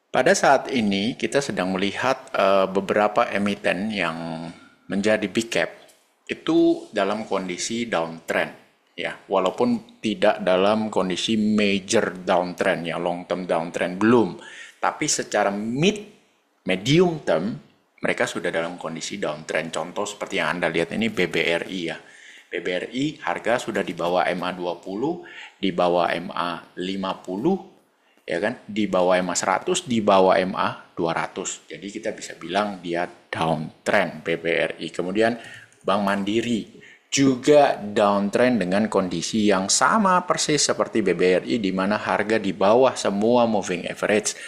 Pada saat ini kita sedang melihat beberapa emiten yang menjadi big cap itu dalam kondisi downtrend ya, walaupun tidak dalam kondisi major downtrend ya, long term downtrend belum, tapi secara medium term mereka sudah dalam kondisi downtrend. Contoh seperti yang Anda lihat ini BBRI ya. BBRI harga sudah di bawah MA20, di bawah MA50, ya kan, di bawah MA 100, di bawah MA 200. Jadi kita bisa bilang dia downtrend BBRI. Kemudian Bank Mandiri juga downtrend dengan kondisi yang sama persis seperti BBRI, di mana harga di bawah semua moving average.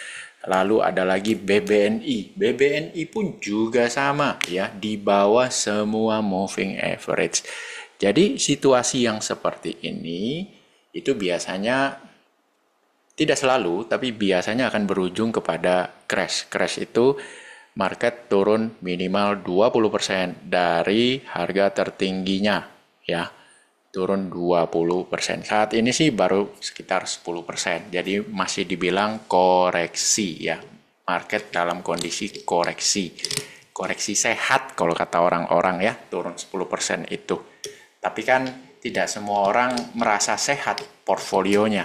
Lalu ada lagi BBNI. BBNI pun juga sama ya, di bawah semua moving average. Jadi situasi yang seperti ini itu biasanya tidak selalu, tapi biasanya akan berujung kepada crash. Crash itu market turun minimal 20% dari harga tertingginya ya. Turun 20%. Saat ini sih baru sekitar 10%. Jadi masih dibilang koreksi ya. Market dalam kondisi koreksi. Koreksi sehat kalau kata orang-orang ya, turun 10% itu. Tapi kan tidak semua orang merasa sehat portfolionya.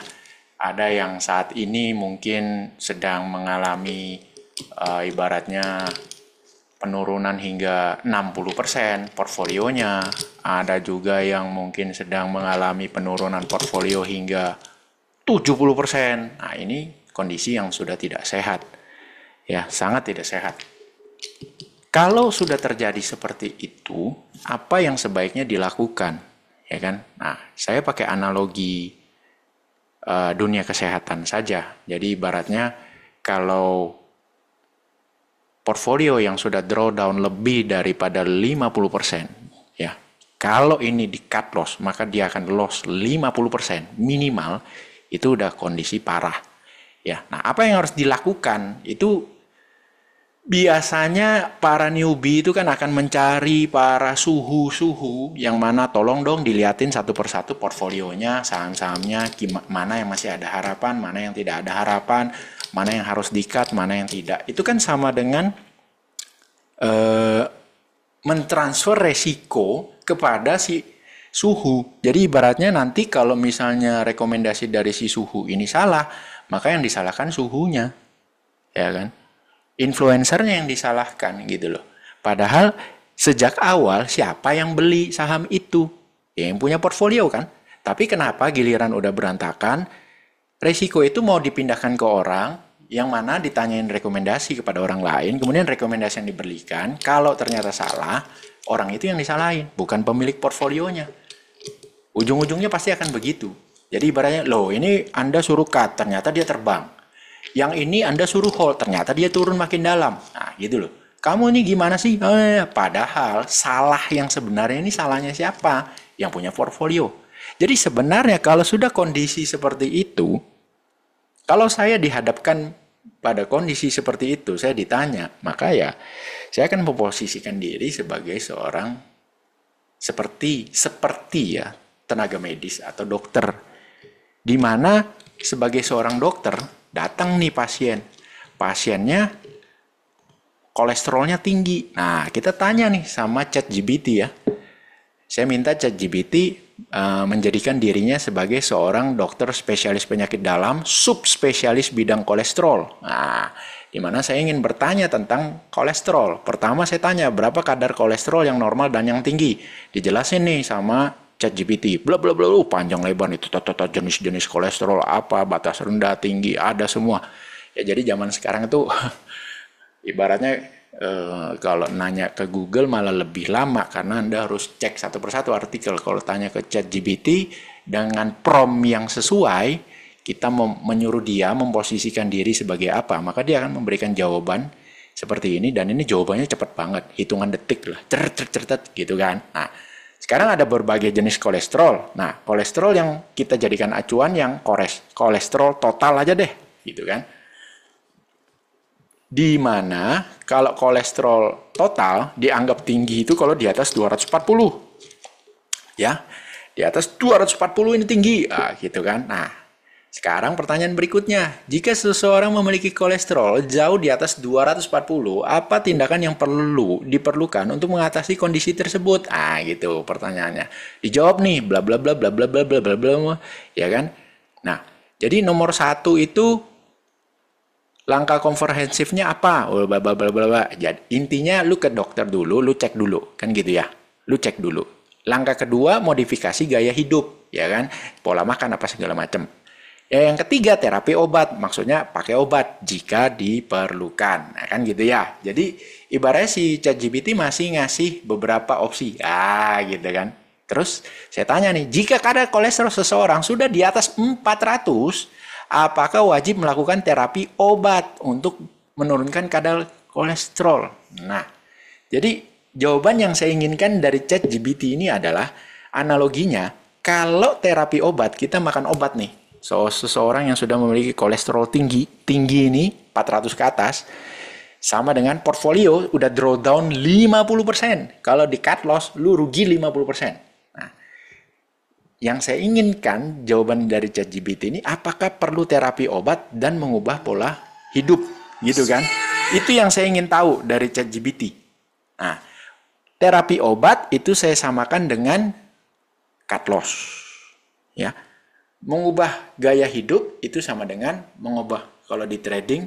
Ada yang saat ini mungkin sedang mengalami ibaratnya penurunan hingga 60% portfolionya. Ada juga yang mungkin sedang mengalami penurunan portfolio hingga 70%. Nah, ini kondisi yang sudah tidak sehat. Ya, sangat tidak sehat. Kalau sudah terjadi seperti itu, apa yang sebaiknya dilakukan? Ya kan? Nah, saya pakai analogi dunia kesehatan saja. Jadi ibaratnya kalau portfolio yang sudah drawdown lebih daripada 50%, ya. Kalau ini di cut loss, maka dia akan loss 50% minimal, itu udah kondisi parah. Ya. Nah, apa yang harus dilakukan? Itu biasanya para newbie itu kan akan mencari para suhu-suhu yang mana tolong dong diliatin satu persatu portfolionya, saham-sahamnya, mana yang masih ada harapan, mana yang tidak ada harapan, mana yang harus di-cut, mana yang tidak. Itu kan sama dengan mentransfer resiko kepada si suhu. Jadi ibaratnya nanti kalau misalnya rekomendasi dari si suhu ini salah, maka yang disalahkan suhunya. Ya kan? Influencernya yang disalahkan gitu loh. Padahal sejak awal siapa yang beli saham itu? Ya, yang punya portfolio kan. Tapi kenapa giliran udah berantakan, resiko itu mau dipindahkan ke orang yang mana ditanyain rekomendasi kepada orang lain, kemudian rekomendasi yang diberikan, kalau ternyata salah, orang itu yang disalahin, bukan pemilik portfolionya. Ujung-ujungnya pasti akan begitu. Jadi ibaratnya, loh ini Anda suruh cut, ternyata dia terbang. Yang ini Anda suruh hold, ternyata dia turun makin dalam. Nah, gitu loh. Kamu ini gimana sih? Padahal salah yang sebenarnya ini salahnya siapa? Yang punya portfolio. Jadi sebenarnya kalau sudah kondisi seperti itu, kalau saya dihadapkan pada kondisi seperti itu, saya ditanya, maka ya saya akan memposisikan diri sebagai seorang seperti ya tenaga medis atau dokter, di mana sebagai seorang dokter datang nih pasiennya kolesterolnya tinggi. Nah, kita tanya nih sama ChatGPT ya. Saya minta ChatGPT menjadikan dirinya sebagai seorang dokter spesialis penyakit dalam, subspesialis bidang kolesterol. Nah, di mana saya ingin bertanya tentang kolesterol. Pertama saya tanya berapa kadar kolesterol yang normal dan yang tinggi. Dijelasin nih sama ChatGPT, bla bla bla, panjang lebar itu jenis-jenis kolesterol apa, batas rendah, tinggi, ada semua. Ya jadi zaman sekarang itu ibaratnya kalau nanya ke Google malah lebih lama karena Anda harus cek satu persatu artikel. Kalau tanya ke ChatGPT dengan prompt yang sesuai, kita menyuruh dia memposisikan diri sebagai apa, maka dia akan memberikan jawaban seperti ini, dan ini jawabannya cepat banget, hitungan detik lah, certet gitu kan. Nah, sekarang ada berbagai jenis kolesterol. Nah, kolesterol yang kita jadikan acuan yang kolesterol total aja deh, gitu kan. Di mana kalau kolesterol total dianggap tinggi itu kalau di atas 240. Ya, di atas 240 ini tinggi, gitu kan. Nah, Sekarang pertanyaan berikutnya, jika seseorang memiliki kolesterol jauh di atas 240, apa tindakan yang diperlukan untuk mengatasi kondisi tersebut? Ah, gitu pertanyaannya. Dijawab nih, bla bla bla bla bla bla bla bla bla, ya kan? Nah, jadi nomor satu itu langkah komprehensifnya apa? Oh, bla bla bla bla bla. Jadi intinya lu ke dokter dulu, lu cek dulu, kan gitu ya. Lu cek dulu. Langkah kedua, modifikasi gaya hidup, ya kan? Pola makan apa segala macam. Ya, yang ketiga, terapi obat. Maksudnya pakai obat jika diperlukan. Nah, kan gitu ya. Jadi, ibaratnya si ChatGPT masih ngasih beberapa opsi. Ah, gitu kan. Terus, saya tanya nih, jika kadar kolesterol seseorang sudah di atas 400, apakah wajib melakukan terapi obat untuk menurunkan kadar kolesterol? Nah, jadi jawaban yang saya inginkan dari ChatGPT ini adalah analoginya, kalau terapi obat, kita makan obat nih. So, seseorang yang sudah memiliki kolesterol tinggi ini 400 ke atas, sama dengan portfolio udah drawdown 50%. Kalau di cut loss, lu rugi 50%. Nah, yang saya inginkan jawaban dari ChatGPT ini, apakah perlu terapi obat dan mengubah pola hidup, gitu kan? Itu yang saya ingin tahu dari ChatGPT. Nah, terapi obat itu saya samakan dengan cut loss, ya. Mengubah gaya hidup itu sama dengan mengubah, kalau di trading,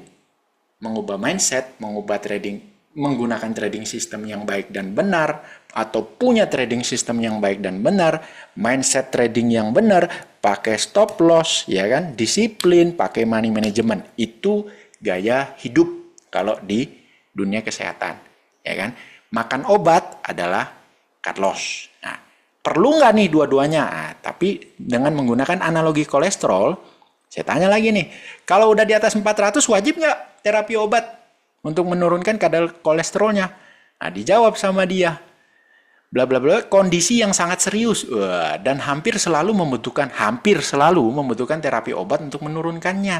mengubah mindset, mengubah trading, menggunakan trading sistem yang baik dan benar, atau punya trading sistem yang baik dan benar, mindset trading yang benar, pakai stop loss, ya kan, disiplin, pakai money management. Itu gaya hidup kalau di dunia kesehatan, ya kan. Makan obat adalah cut loss. Nah, perlu nggak nih dua-duanya? Nah, tapi dengan menggunakan analogi kolesterol, saya tanya lagi nih, kalau udah di atas 400 wajib nggak terapi obat untuk menurunkan kadar kolesterolnya? Nah, dijawab sama dia, bla bla bla, kondisi yang sangat serius dan hampir selalu membutuhkan terapi obat untuk menurunkannya,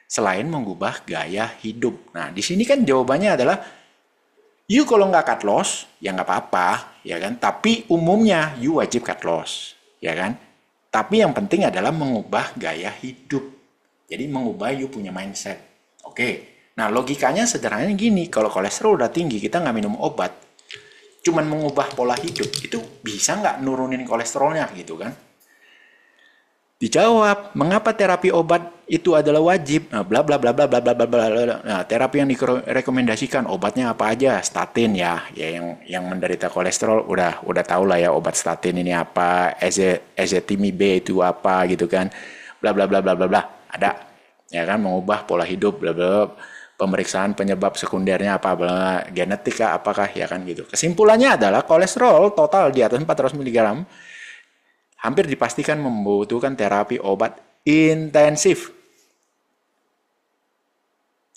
selain mengubah gaya hidup. Nah, di sini kan jawabannya adalah, you kalau nggak cut loss, ya nggak apa-apa, ya kan? Tapi umumnya you wajib cut loss, ya kan? Tapi yang penting adalah mengubah gaya hidup. Jadi mengubah you punya mindset. Oke. Nah, logikanya sederhananya gini, kalau kolesterol udah tinggi, kita nggak minum obat, cuman mengubah pola hidup, itu bisa nggak nurunin kolesterolnya gitu kan? Dijawab, mengapa terapi obat itu adalah wajib? Nah, bla bla bla bla bla bla bla bla. Nah, terapi yang direkomendasikan obatnya apa aja? Statin ya, yang menderita kolesterol udah tahu lah ya obat statin ini apa, ezetimibe itu apa gitu kan. Bla bla bla bla bla bla. Ada ya kan, mengubah pola hidup bla bla. Pemeriksaan penyebab sekundernya apa, bla, genetika apakah ya kan gitu. Kesimpulannya adalah kolesterol total di atas 400 mg hampir dipastikan membutuhkan terapi obat intensif.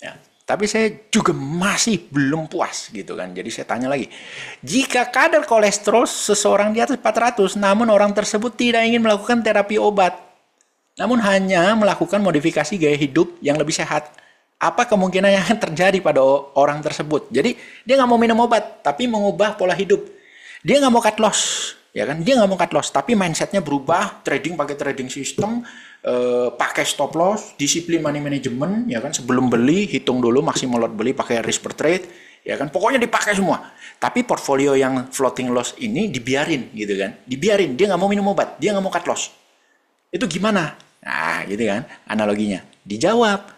Ya, tapi saya juga masih belum puas gitu kan. Jadi saya tanya lagi, jika kadar kolesterol seseorang di atas 400, namun orang tersebut tidak ingin melakukan terapi obat, namun hanya melakukan modifikasi gaya hidup yang lebih sehat, apa kemungkinan yang akan terjadi pada orang tersebut? Jadi dia nggak mau minum obat, tapi mengubah pola hidup. Dia nggak mau cut loss. Ya kan, dia nggak mau cut loss, tapi mindsetnya berubah, trading pakai trading system, pakai stop loss, disiplin money management, ya kan, sebelum beli hitung dulu maksimal lot beli pakai risk per trade, ya kan, pokoknya dipakai semua. Tapi portfolio yang floating loss ini dibiarin gitu kan, dibiarin, dia nggak mau minum obat, dia nggak mau cut loss. Itu gimana? Nah, gitu kan, analoginya. Dijawab,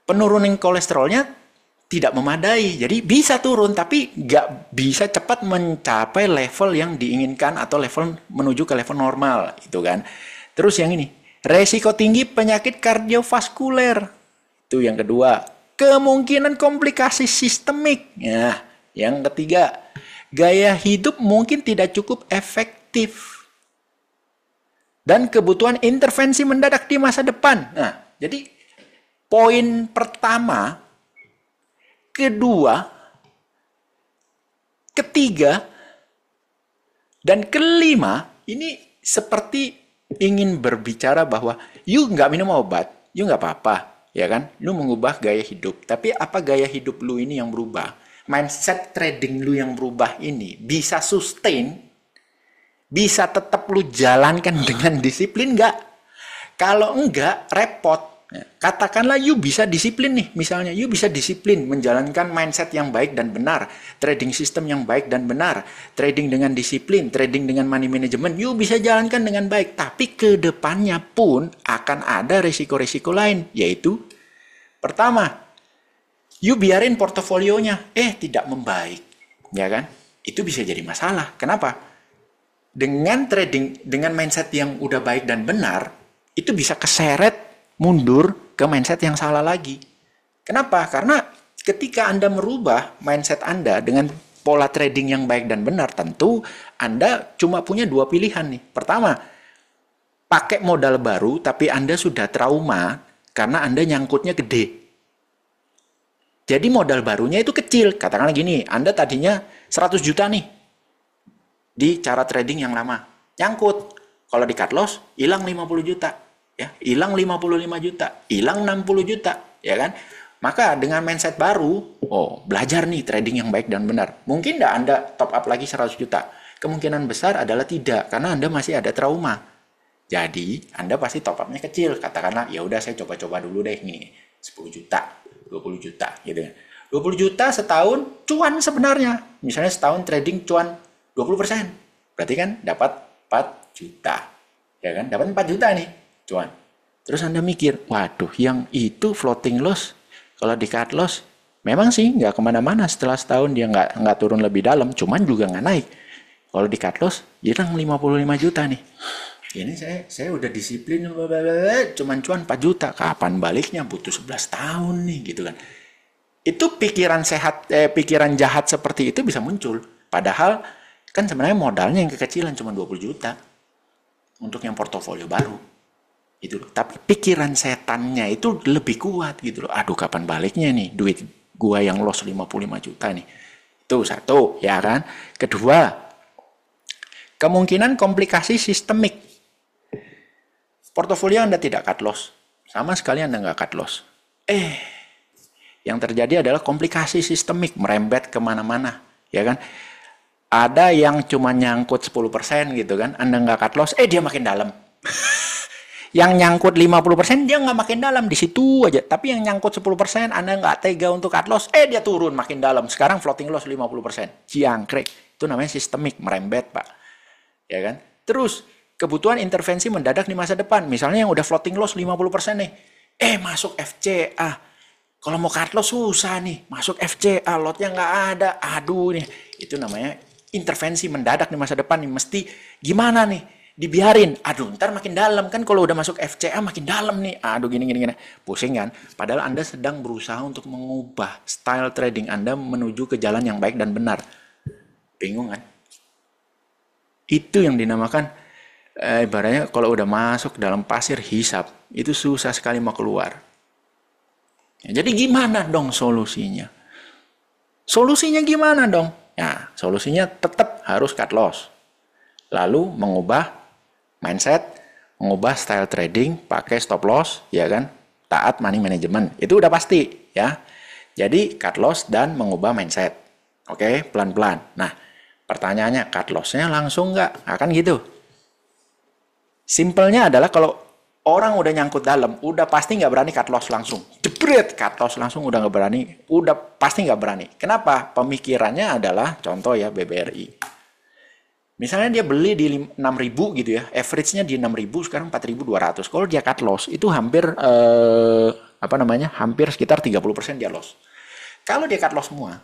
penurunan kolesterolnya tidak memadai, jadi bisa turun tapi nggak bisa cepat mencapai level yang diinginkan atau level menuju ke level normal, itu kan. Terus yang ini, resiko tinggi penyakit kardiovaskuler, itu yang kedua. Kemungkinan komplikasi sistemik. Nah, yang ketiga, gaya hidup mungkin tidak cukup efektif dan kebutuhan intervensi mendadak di masa depan. Nah, jadi poin pertama, kedua, ketiga, dan kelima ini seperti ingin berbicara bahwa you nggak minum obat, you nggak apa-apa, ya kan? Lu mengubah gaya hidup. Tapi apa gaya hidup lu ini yang berubah? Mindset trading lu yang berubah ini bisa sustain, bisa tetap lu jalankan dengan disiplin nggak? Kalau enggak, repot. Ya, katakanlah you bisa disiplin nih, misalnya you bisa disiplin menjalankan mindset yang baik dan benar, trading system yang baik dan benar, trading dengan disiplin, trading dengan money management, you bisa jalankan dengan baik. Tapi ke depannya pun akan ada risiko-risiko lain, yaitu pertama, you biarin portofolionya tidak membaik, ya kan? Itu bisa jadi masalah. Kenapa? Dengan trading, dengan mindset yang udah baik dan benar, itu bisa keseret mundur ke mindset yang salah lagi. Kenapa? Karena ketika Anda merubah mindset Anda dengan pola trading yang baik dan benar, tentu Anda cuma punya dua pilihan nih. Pertama, pakai modal baru tapi Anda sudah trauma karena Anda nyangkutnya gede. Jadi modal barunya itu kecil. Katakanlah gini, Anda tadinya 100 juta nih di cara trading yang lama. Nyangkut. Kalau di cut loss, hilang 50 juta. Ya, hilang 55 juta, hilang 60 juta, ya kan? Maka dengan mindset baru, belajar nih trading yang baik dan benar. Mungkin nggak Anda top up lagi 100 juta? Kemungkinan besar adalah tidak, karena Anda masih ada trauma. Jadi, Anda pasti top up-nya kecil. Katakanlah, ya udah saya coba-coba dulu deh nih, 10 juta, 20 juta, gitu ya. 20 juta setahun cuan sebenarnya. Misalnya setahun trading cuan 20%. Berarti kan dapat 4 juta. Ya kan? Dapat 4 juta nih. Cuan. Terus Anda mikir, waduh, yang itu floating loss, kalau di cut loss, memang sih nggak kemana-mana. Setelah setahun dia nggak turun lebih dalam, cuman juga nggak naik. Kalau di cut loss, hilang 55 juta nih. Ini saya udah disiplin, cuman cuan 4 juta. Kapan baliknya? Butuh 11 tahun nih, gitu kan. Itu pikiran pikiran jahat seperti itu bisa muncul. Padahal kan sebenarnya modalnya yang kekecilan cuma 20 juta untuk yang portofolio baru. Itu, tapi pikiran setannya itu lebih kuat gitu loh. Aduh, kapan baliknya nih duit gua yang loss 55 juta nih. Itu satu, ya kan? Kedua, kemungkinan komplikasi sistemik. Portofolio Anda tidak cut loss. Sama sekali Anda nggak cut loss. Yang terjadi adalah komplikasi sistemik, merembet kemana-mana, ya kan? Ada yang cuma nyangkut 10% gitu kan, Anda nggak cut loss, dia makin dalam. Yang nyangkut 50% dia nggak makin dalam, di situ aja. Tapi yang nyangkut 10% Anda nggak tega untuk cut loss, dia turun makin dalam. Sekarang floating loss 50%. Jangkrik. Itu namanya sistemik, merembet, Pak. Ya kan? Terus, kebutuhan intervensi mendadak di masa depan. Misalnya yang udah floating loss 50% nih. Masuk FCA. Kalau mau cut loss susah nih. Masuk FCA, lotnya nggak ada. Aduh nih. Itu namanya intervensi mendadak di masa depan nih. Mesti gimana nih? Dibiarin, aduh ntar makin dalam kan, kalau udah masuk FCA makin dalam nih, aduh gini, pusing kan. Padahal Anda sedang berusaha untuk mengubah style trading Anda menuju ke jalan yang baik dan benar. Bingung kan? Itu yang dinamakan ibaratnya kalau udah masuk dalam pasir hisap, itu susah sekali mau keluar. Jadi gimana dong solusinya? Solusinya gimana dong? Ya, solusinya tetap harus cut loss. Lalu mengubah mindset, mengubah style trading, pakai stop loss, ya kan? Taat money management. Itu udah pasti, ya. Jadi cut loss dan mengubah mindset. Oke, pelan-pelan. Nah, pertanyaannya, cut loss-nya langsung nggak? Akan gitu. Simpelnya adalah kalau orang udah nyangkut dalam, udah pasti nggak berani cut loss langsung. Jebret, cut loss langsung udah nggak berani. Udah pasti nggak berani. Kenapa? Pemikirannya adalah, contoh ya, BBRI. Misalnya dia beli di 6.000 gitu ya, average-nya di 6.000, sekarang 4.200. Kalau dia cut loss, itu hampir hampir sekitar 30% dia loss. Kalau dia cut loss semua,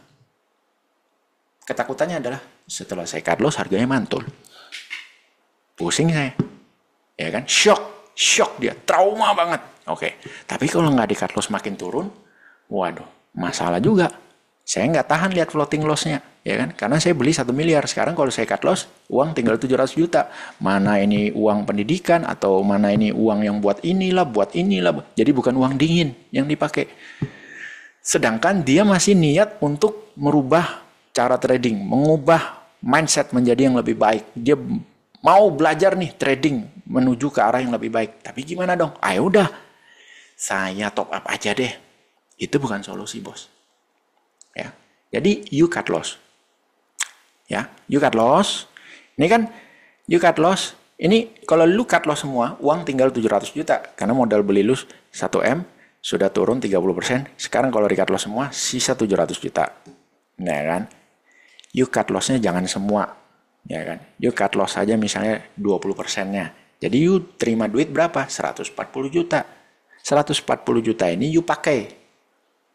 ketakutannya adalah setelah saya cut loss harganya mantul. Pusing saya. Ya kan? Shock dia, trauma banget. Oke. Tapi kalau nggak di cut loss makin turun, waduh, masalah juga. Saya nggak tahan lihat floating loss-nya, ya kan? Karena saya beli 1 miliar. Sekarang kalau saya cut loss, uang tinggal 700 juta. Mana ini uang pendidikan, atau mana ini uang yang buat inilah. Jadi bukan uang dingin yang dipakai. Sedangkan dia masih niat untuk merubah cara trading, mengubah mindset menjadi yang lebih baik. Dia mau belajar nih trading menuju ke arah yang lebih baik. Tapi gimana dong? Udah, saya top up aja deh. Itu bukan solusi, bos. Ya. Jadi you cut loss. Ya, you cut loss. Ini kan you cut loss Ini kalau lu cut loss semua, uang tinggal 700 juta. Karena modal beli lu 1M, sudah turun 30%. Sekarang kalau di cut loss semua, sisa 700 juta. Nah kan? You cut loss-nya jangan semua. Ya kan? You cut loss saja misalnya 20%-nya. Jadi you terima duit berapa? 140 juta. 140 juta ini you pakai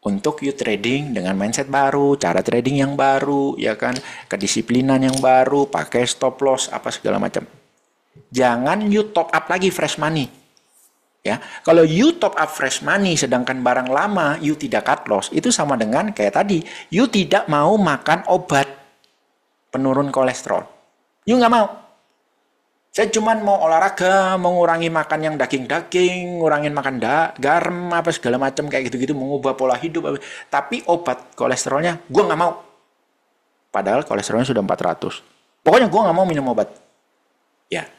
untuk you trading dengan mindset baru, cara trading yang baru, ya kan, kedisiplinan yang baru, pakai stop loss, apa segala macam. Jangan you top up lagi fresh money. Ya, kalau you top up fresh money sedangkan barang lama you tidak cut loss, itu sama dengan kayak tadi, you tidak mau makan obat penurun kolesterol. You nggak mau. Saya cuma mau olahraga, mengurangi makan yang daging-daging, ngurangin makan garam, apa segala macam kayak gitu-gitu, mengubah pola hidup. Tapi obat kolesterolnya, gue nggak mau. Padahal kolesterolnya sudah 400. Pokoknya gue nggak mau minum obat. Ya,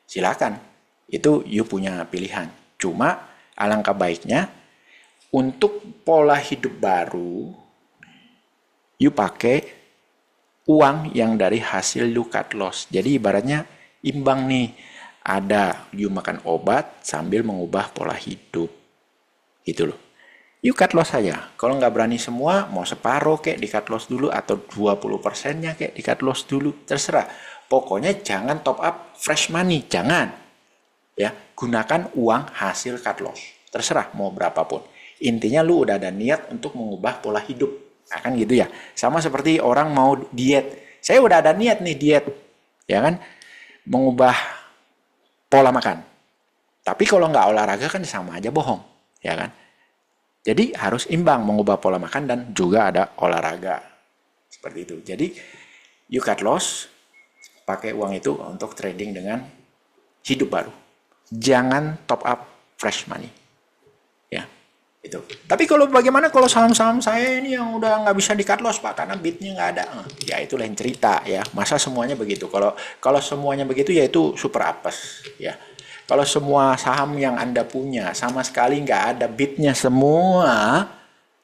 silakan. Itu you punya pilihan. Cuma alangkah baiknya, untuk pola hidup baru, you pakai uang yang dari hasil you cut loss. Jadi ibaratnya, imbang nih, ada you makan obat sambil mengubah pola hidup, gitu loh. You cut loss saja. Kalau nggak berani semua, mau separuh kek di cut loss dulu atau 20%-nya kek di cut loss dulu, terserah. Pokoknya jangan top up fresh money, jangan. Ya, gunakan uang hasil cut loss, terserah mau berapapun. Intinya lu udah ada niat untuk mengubah pola hidup, akan gitu ya. Sama seperti orang mau diet. Saya udah ada niat nih diet, ya kan? Mengubah pola makan. Tapi kalau nggak olahraga kan sama aja bohong, ya kan? Jadi harus imbang mengubah pola makan dan juga ada olahraga. Seperti itu. Jadi you cut loss, pakai uang itu untuk trading dengan hidup baru. Jangan top up fresh money. Ya, itu. Tapi kalau bagaimana kalau saham-saham saya ini yang udah nggak bisa di cut loss Pak karena bitnya nggak ada, ya itu lain cerita ya. Masa semuanya begitu? Kalau semuanya begitu ya itu super apes ya. Kalau semua saham yang Anda punya sama sekali nggak ada bitnya semua,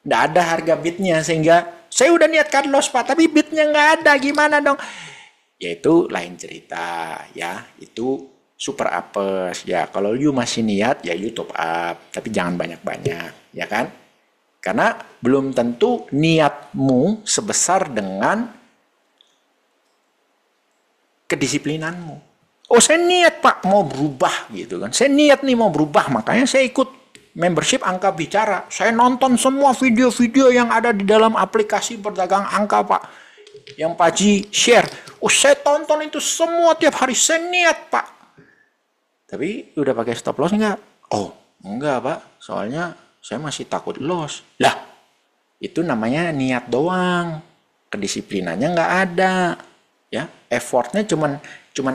nggak ada harga bitnya sehingga saya udah niat cut loss Pak tapi bitnya nggak ada, gimana dong? Ya itu lain cerita ya. Itu super apes ya. Kalau you masih niat ya you top up, tapi jangan banyak-banyak, ya kan? Karena belum tentu niatmu sebesar dengan kedisiplinanmu. Oh, saya niat Pak mau berubah gitu kan. Saya niat nih mau berubah, makanya saya ikut membership Angka Bicara. Saya nonton semua video-video yang ada di dalam aplikasi berdagang angka Pak. Yang Pak Ji share. Oh, saya tonton itu semua tiap hari. Saya niat Pak. Tapi udah pakai stop loss enggak? Oh, enggak Pak. Soalnya saya masih takut loss. Lah, itu namanya niat doang. Kedisiplinannya enggak ada. Ya, effortnya cuman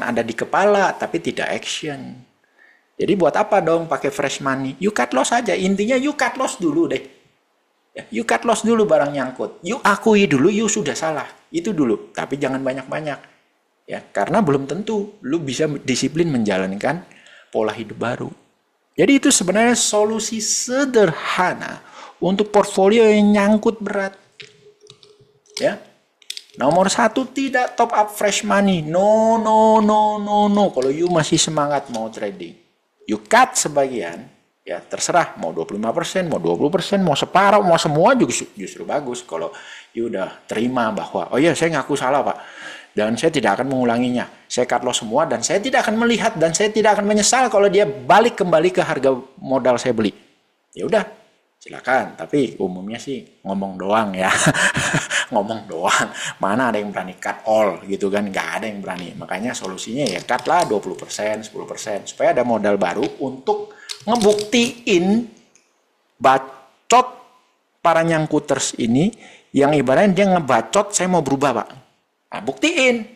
ada di kepala tapi tidak action. Jadi buat apa dong pakai fresh money? You cut loss aja. Intinya you cut loss dulu deh. Ya, you cut loss dulu barang nyangkut. You akui dulu you sudah salah. Itu dulu. Tapi jangan banyak-banyak. Ya, karena belum tentu lu bisa disiplin menjalankan pola hidup baru. Jadi itu sebenarnya solusi sederhana untuk portfolio yang nyangkut berat. Ya. Nomor 1, tidak top up fresh money. No. Kalau you masih semangat mau trading, you cut sebagian, ya terserah. Mau 25%, mau 20%, mau separuh, mau semua juga justru bagus. Kalau you udah terima bahwa, oh iya saya ngaku salah Pak, dan saya tidak akan mengulanginya. Saya cut loss semua dan saya tidak akan melihat dan saya tidak akan menyesal kalau dia balik kembali ke harga modal saya beli. Ya udah, silakan. Tapi umumnya sih ngomong doang ya. Ngomong doang. Mana ada yang berani cut all gitu kan? Nggak ada yang berani. Makanya solusinya ya cut lah 20%, 10%. Supaya ada modal baru untuk ngebuktiin bacot para nyangkuters ini. Yang ibaratnya dia ngebacot saya mau berubah Pak. Nah, buktiin.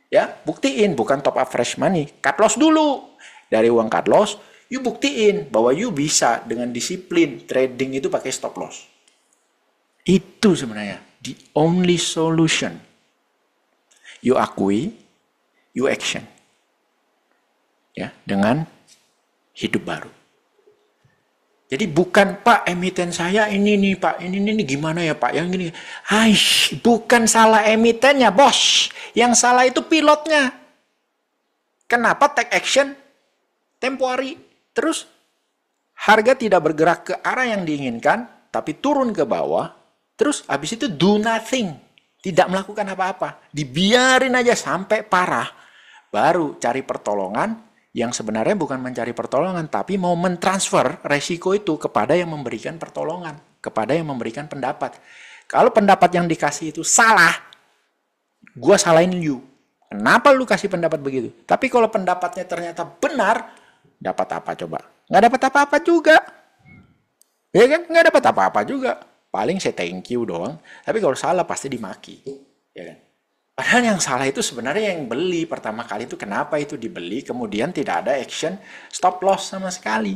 Ya, buktiin. Bukan top up fresh money. Cut loss dulu. Dari uang cut loss, you buktiin bahwa you bisa dengan disiplin trading itu pakai stop loss. Itu sebenarnya the only solution. You akui, you action. Ya, dengan hidup baru. Jadi bukan Pak emiten saya ini nih Pak, ini gimana ya Pak, yang gini. Bukan salah emitennya bos, yang salah itu pilotnya. Kenapa take action temporary? Terus harga tidak bergerak ke arah yang diinginkan, tapi turun ke bawah. Terus habis itu do nothing. Tidak melakukan apa-apa. Dibiarin aja sampai parah. Baru cari pertolongan yang sebenarnya bukan mencari pertolongan, tapi mau mentransfer resiko itu kepada yang memberikan pertolongan. Kepada yang memberikan pendapat. Kalau pendapat yang dikasih itu salah, gue salahin you. Kenapa lu kasih pendapat begitu? Tapi kalau pendapatnya ternyata benar, dapat apa coba? Nggak dapat apa-apa juga. Ya kan? Nggak dapat apa-apa juga. Paling saya thank you doang. Tapi kalau salah pasti dimaki. Ya kan? Padahal yang salah itu sebenarnya yang beli. Pertama kali itu kenapa itu dibeli, kemudian tidak ada action stop loss sama sekali.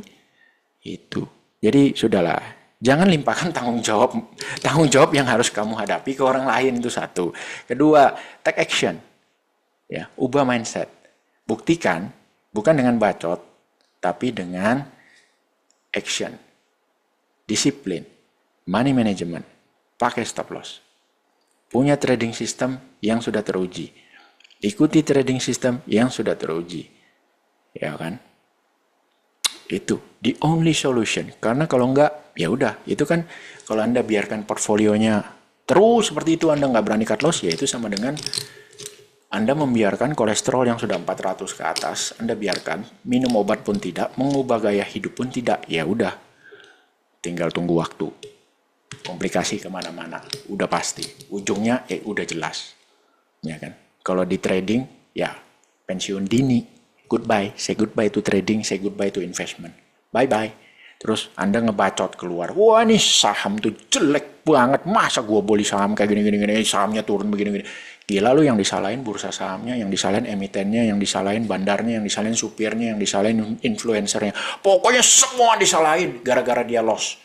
Itu. Jadi sudahlah. Jangan limpahkan tanggung jawab yang harus kamu hadapi ke orang lain, itu satu. Kedua, take action. Ya, ubah mindset. Buktikan bukan dengan bacot, tapi dengan action. Disiplin, money management, pakai stop loss. Punya trading system yang sudah teruji. Ikuti trading system yang sudah teruji. Ya kan? Itu the only solution. Karena kalau enggak, ya udah, itu kan kalau Anda biarkan portfolionya terus seperti itu, Anda nggak berani cut loss, ya itu sama dengan Anda membiarkan kolesterol yang sudah 400 ke atas, Anda biarkan, minum obat pun tidak, mengubah gaya hidup pun tidak, ya udah, tinggal tunggu waktu. Komplikasi kemana-mana, udah pasti. Ujungnya, udah jelas. Ya kan? Kalau di trading, ya pensiun dini, goodbye, say goodbye to trading, say goodbye to investment. Bye-bye. Terus Anda ngebacot keluar, wah nih saham tuh jelek banget, masa gua beli saham kayak gini-gini, sahamnya turun begini-gini. Gila lu, yang disalahin bursa sahamnya, yang disalahin emitennya, yang disalahin bandarnya, yang disalahin supirnya, yang disalahin influencernya. Pokoknya semua disalahin gara-gara dia loss.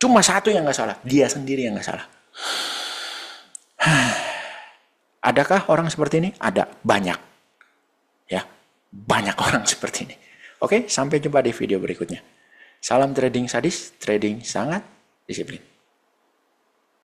Cuma satu yang nggak salah, dia sendiri yang nggak salah. Adakah orang seperti ini? Ada, banyak. Ya, banyak orang seperti ini. Oke, sampai jumpa di video berikutnya. Salam trading sadis, trading sangat disiplin.